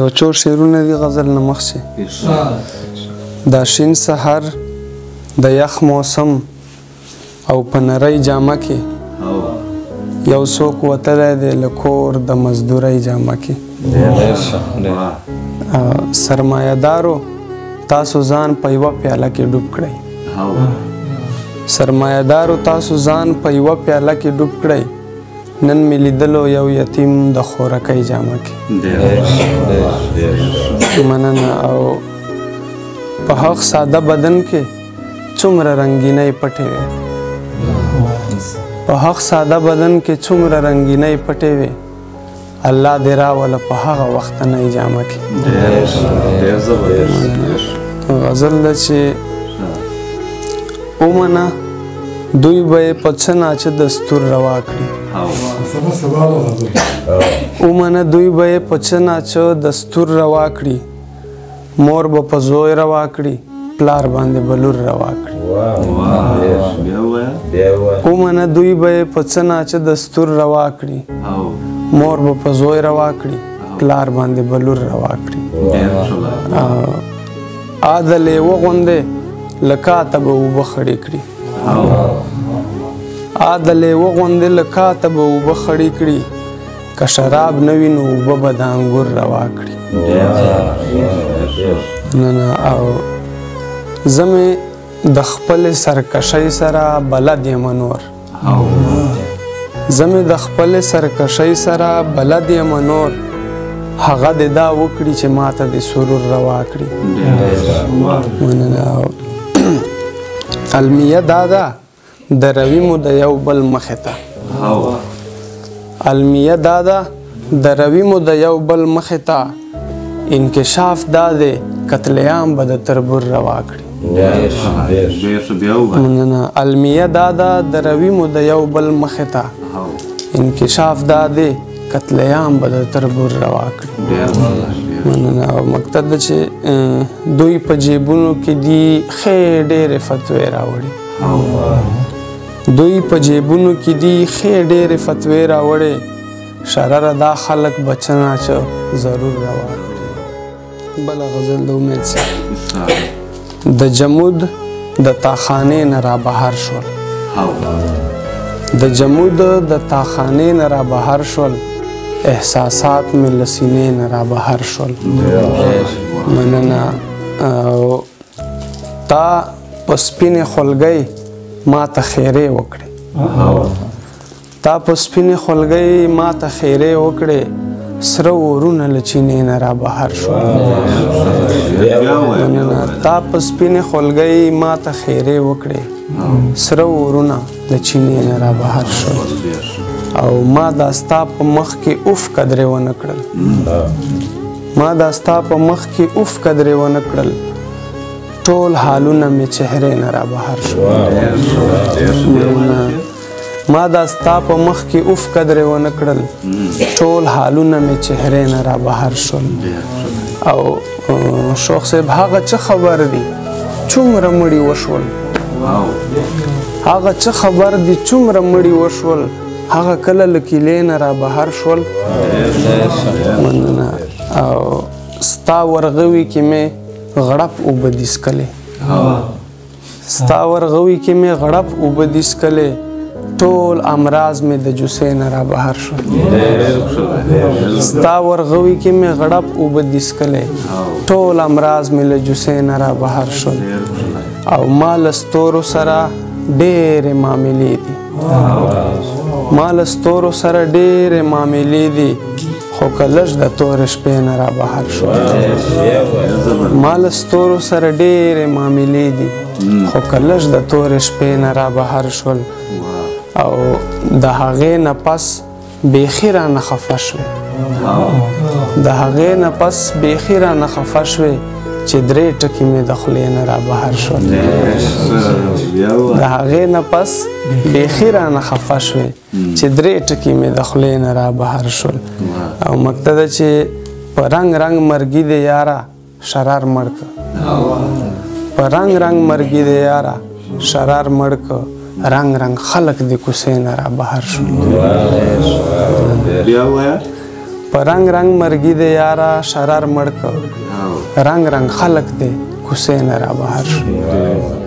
یو څو شعرونه دي غزل نه مخکې. دا شین سحر د یخ موسم او په نرۍ جامه کې یو څوک وتلی دی له کور د مزدورۍ جامه کې. سرمایه‌دارو تاسو ځان په یوه پیاله کې ډوب کړئ. سرمایه‌دارو تاسو ځان په یوه پیاله کې ډوب کړئ. نن مې لیدلو یو یتیم د خورکۍ جامه کې. مننه. او په هغ ساده بدن کې څومره رنګینۍ پټې وې. په هغ ساده بدن کې څومره رنګینۍ پټې وې. الله دې راوله په هغه وختنۍ جامه کې. غزل ده چې ومنه دوی به یې په څه ناچه دستور روا کړي. ومنه دوی به یې په څه ناچه دستور روا کړي. مور به په زوی روا کړي، پلار باندې به لور روا کړي. ومنه دوی به یې په څه ناچه دستور روا کړي. مور به په زوی روا کړي، پلار باندې به لور روا کړي. د لیوه غوندې له کاته به اوبه خړې کړي. د لیوه غوندې له کاته به اوبه خړې کړي. که شراب نه وي نو اوبه به د انګور روا کړي. او زه مې د خپلې سرکشۍ سره بلد یم نور. زه مې د خپلې سرکشۍ سره بلد یم نور. هغه دې دا وکړي چې ماته دې سرور روا کړي. المیه دا ده د روي مو د یو بل مخې ته. المیه دا ده د روي مو د یو بل مخې ته. انکشاف دا دی قتل عام به د تربور روا کړي. المیه دا ده د روي مو د یو بل مخې ته. انکشاف دا دی قتل عام به د تربور روا کړي. او مقصد ده چې دوی په جیبونو کې دي ښې ډېرې فتوې راوړي. دوی په جیبونو کې دي ښې ډېرې فتوې راوړې. شرره دا خلک به څه ناچه ضرور روا کړي. بله غزل د امید صاحب. د جمود د تاخانې نه رابهر شول. د جمود د تاخانې نه رابهر شول. احساسات مې له سینې نه رابهر شول. مننه. تا په سپینې خولګۍ ما ته خیرې وکړې. تا په سپینې خولګۍ ما ته خیرې وکړې. سره ورونه له چینې نه رابهر شول. تا په سپینې خولګۍ ما ته خیرې وکړې. سره ورونه له چینې نه رابهر شول. او ما دا ستا په مخ کې اوف قدرې ونه کړل. ما دا ستا په مخ کې اوف قدرې ونه کړل. ټول حالونه مې چهرې نه رابهر شول. ما دا ستا په مخ کې اوف قدرې ونه کړل. ټول حالونه مې چهرې نه رابهر شول. او شوخ صاحب هغه څه خبر دي څومره مړي وشول. هغه څه خبر دي څومره مړي وشول. هغه کله له کیلې نه رابهر شول. مننه. او ستا ورغوي کې مې غړپ اوبه دیسکلې. ستا ورغوي کې مې غړپ اوبه دیسکلې. ټول امراض مې د جوسې نه رابهر شول. ستا ورغوي کې مې غړپ اوبه دیسکلې. ټول امراض مې له جوسې نه رابهر شول. او ما له ستورو سره ډېرې معاملې دي. ما له ستورو سره ډېرې معاملې دي. خو که لږ د تورې شپې نه رابهر شول. ما له ستورو سره ډېرې معاملې دي. خو که لږ د تورې شپې نه رابهر شول. او د هغې نه پس بیخي رانه خفه شوې. د هغې نه پس بیخي رانه خفه شوې چې درې ټکي مې د خولې نه رابهر شول. د هغې نه پس بیخي رانه خفه شوې چې درې ټکي مې د خولې نه رابهر شول. او مقصد ده چې په رنګ رنګ مرګي دی یاره شرار مړ که. په رنګ رنګ مرګي دی یاره شرار مړ که. رنګ رنګ خلک د کوڅې نه رابهر شول. په رنگ رنگ مرګي د یارا شرر مړ کړ رنگ رنگ خلق دې کوڅې نه را بهر شو